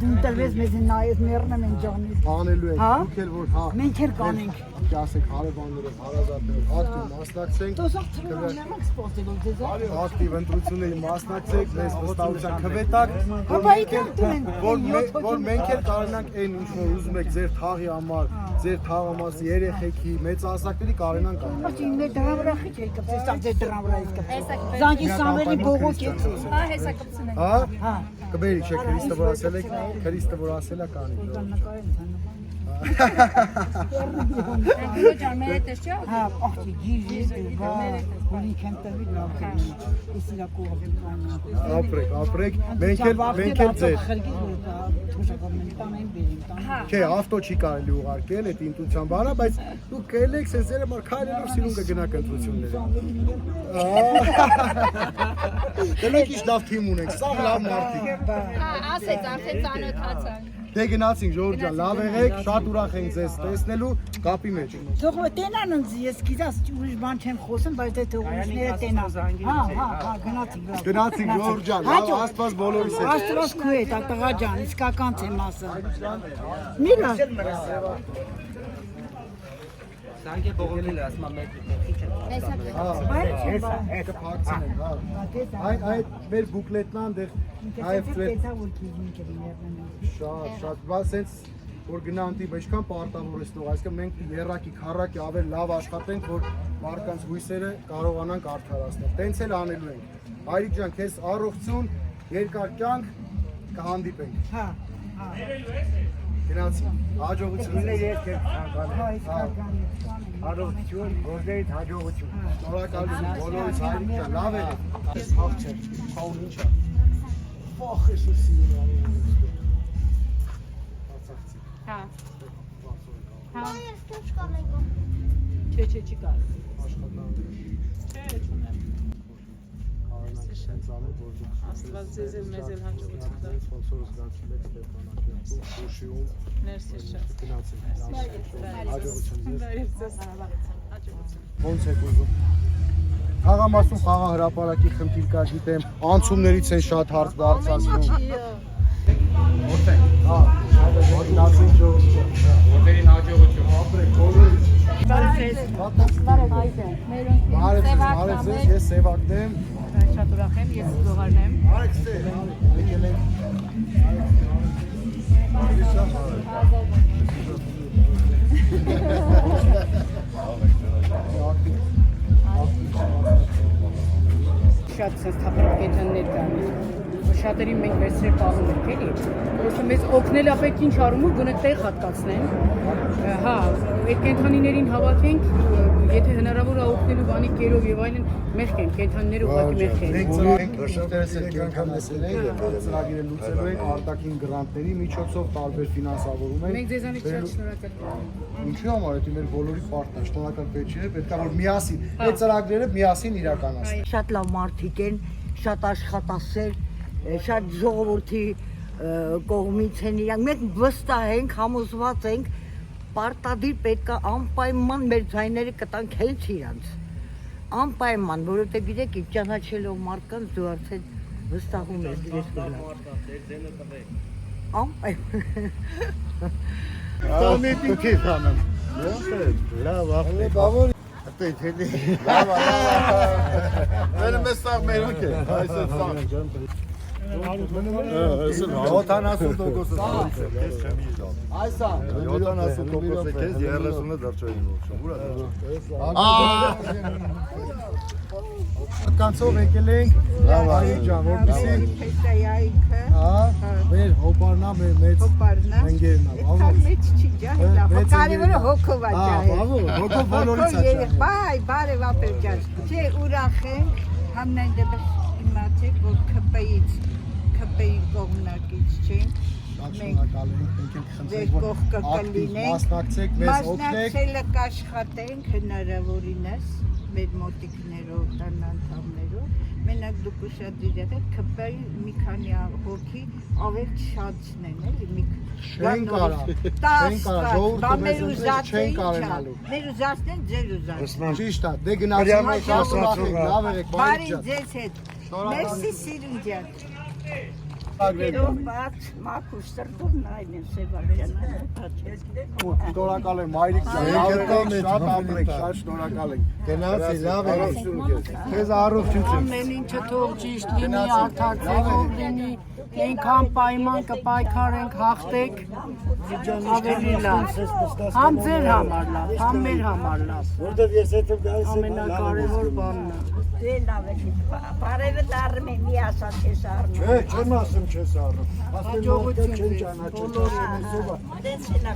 Ինտերվես մեզ նայես մեռնը մենք ջանից։ Անելու եք, Հա? դուք էլ որ հա։ Մենք էլ կանենք։ Ասեք հարևանները, հարազատները, ակտիվ մասնակցենք։ Դոսախ ծրունանանք սպորտել ձեզ։ Ակտիվ ընտրությունների մասնակցեք, մեզ վստահության քվետակ, որ մենք էլ կարողանանք այն ինչ որ ուզում եք ձեր թաղի համար, ձեր թաղամասի երեխեքի, մեծահասակների կարողանանք անել։ Ոչինչ մեր դրան վրա խիչ եք կպցես, ձեր դրան վրա եք կպցես։ Զանգի Սամվելի բողոք եք։ Հա, հեսա կպցնենք։ Հա։ Հա։ Կբերի չէ Քրիստը որ ասել եք, Քրիստը որ ասել է կանի։ Անկյո ջան, մեր հետ ես չէ՞։ Հա, ախի գիժ բա, հոլի քեմտավի լավ։ Իսիլա կողմանը։ Ապրեք, մենք էլ ձեր։ Չէ, ավտո չի կարելի ուղարկել, այդ ինտուիցիան բանա, բայց դուք գելեք, սենսերը մար քայլելով սիրուն կգնաք ընտրությունները։ Դե մենք ինչ լավ թիմ ունենք, սա լավ մարդիկ։ Ասեց, արդեն ծանոթացանք։ Դե գնացինք Ժորժ ջան, լավ եղեք, շատ ուրախ ենք ձեզ տեսնելու, կապի մեջ։ Թող տենան ինձ, ես գիտես ուրիշ բան չեմ խոսում, բայց դե թող ուրիշները տենան։ Հա, գնացինք։ Գնացինք Ժորժ ջան, լավ Աստված բոլորիս հետ։ Աստված քու հետ, տղա ջան, իսկական եմ ասում։ Միրա։ Սանկե բողոքել է ասում մեկ քիչ է։ Հեսա Կփակցնենք, հա։ Այդ մեր բուկլետն անդեր այվ շատ, բայց սենց որ գնա անտիպ ինչքան պարտավորեցնող, այսինքն մենք երրակի, քառակի ավել լավ աշխատենք, որ մարդկանց հույսերը կարողանանք արդարացնել։ Տենց էլ անելու ենք։ Հայրիկ ջան, քեզ առողջություն, երկար կյանք, կհանդիպենք։ Հա։ Գնացինք, հաջողություն։ Հաջողություն, գործերից հաջողություն։ Շնորհակալություն բոլորիս հայրիկ ջան, լավ եղեք։ Փախ չէ, փախ ինչ է։ Փախ է սուսին Հա։ Հա։ Չէ, չի կար։ Աստված ձեզ էլ մեզ էլ հաջողություն տա։ Սպոնսորը զգացել եք Ստեփանակերտում, Շուշիում։ Մերսի շատ։ Գնացինք։ Հաջողություն ձեզ։ Բարև ձեզ։ Հաջողություն։ Ոնց եք ուզում։ Խաղամասում խաղա հրապարակի խնդիր կա, գիտեմ, անցումներից են շատ հարց դարձածում։ Որտե՞ղ։ Հա, գնացինք Ժորժ ջան։ Գործերին հաջողություն։ Ապրեք բոլորից։ Բարև Բարև ձեզ, ես Սևակն եմ։ Շատ ուրախ եմ, ես զողարն եմ։ Արեք ստե, եկել ենք։ Շատ սաստափրոտ կենդաններ կան։ Շատերին մենք վերցրել պահում ենք, էլի։ Որովհետեւ մեզ օգնել է պետք ինչ առումով գոնե տեղ հատկացնեն։ Հա, այդ կենդանիներին հավաքենք, եթե հնարավոր է օգնելու բանի կերով եւ այլն, մեղք են, կենդանիները ուղղակի մեղք են։ Մենք ծրագրեր անգամ լսել ենք, ծրագիրը լուծելու ենք արտաքին գրանտների միջոցով տարբեր ֆինանսավորում ենք։ Մենք ձեզանից շատ շնորհակալ ենք։ Ինչու՞ համար դա մեր բոլորի պարտքն է, շնորհակալ պետք չէ, պետք է որ միասին այդ ծրագրերը միասին իրականացնենք։ Շատ լավ մարդիկ են, շատ աշխատասեր, շատ ժողովրդի կողմից են իրանք։ Մենք վստահ ենք, համոզված ենք, պարտադիր պետք է անպայման մեր ձայները կտանք հենց իրանց։ Անպայման, որովհետև գիտեք, ճանաչելով մարդկանց դու արդեն վստահում ես դες գնալ։ Անպայման։ Տոմիտի քիթ անեմ։ Լավ, ախլե բավոր։ Տեթելի։ Լավ, լավ։ Մենը մեստավ մերոք է, այսը ծաղ։ 70% քեզ չեմ իժալ։ Այսա 70% քեզ 30-ը դարձային ողջուն։ Ուրա դարձ։ Կանցով եկել ենք, լավ արի ջան, որպեսի հա, մեր հոպարնա մեր մեծ ընկերն է, բավո։ Մեծ չի ջահելա, կարևորը հոգով է ջահել։ Բավո, հոգով բոլորից է ջահել։ Բայ, բարև ապեր ջան։ Չէ, ուրախ ենք, համնայն դեպս իմացեք, որ ԿՊ-ի կողմնակից չենք։ Շատ շնորհակալ ենք, մենք ենք Ձեր խնդրում, կողքը որ կլինենք, մասնակցեք, մեզ օգնեք։ մասնակցելը կաշխատենք հնարավորինս մեր մոտիկներով, անդամներով։ Մենակ դուք ուշադրիր եղեք, ԿՊ-ի մի քանի հոգի ավել շանցնեն, էլի մի Չեն կարա, ժողովուրդը մեզ ընտրել չեն կարենալու։ Մեր ուզածն ձեր ուզածն։ Ճիշտ է, դե գնացինք, շատ ուրախ ենք, լավ եղեք, բարի Բարի ջան։ ձեզ հետ։ Մերսի սիրուն ջան։ Բաց մաքուր սրտուրն այն է Սևակյան։ Շնորհակալ եմ Մայրիկ ջան, շատ ապրեք, շատ շնորհակալ ենք։ Գնացի, լավ է։ Քեզ առողջություն։ Ամեն ինչը թող ճիշտ լինի, արդար ձևով լինի, այնքան պայման կպայքարենք, հաղթեք, ավելի լավ։ Համ ձեր համար լավ, համ մեր համար լավ։ Որտեվ ես հետո գալիս եմ Ամենակարևոր բանն է։ Դե լավ է։ Բարևը դառնում է մի ասա քեզ առնում։ Չէ, չեմ ասում չես առում։ Հաջողություն Չեն ձեզ, ճանաչում։ բոլորին։ Դե ցելա։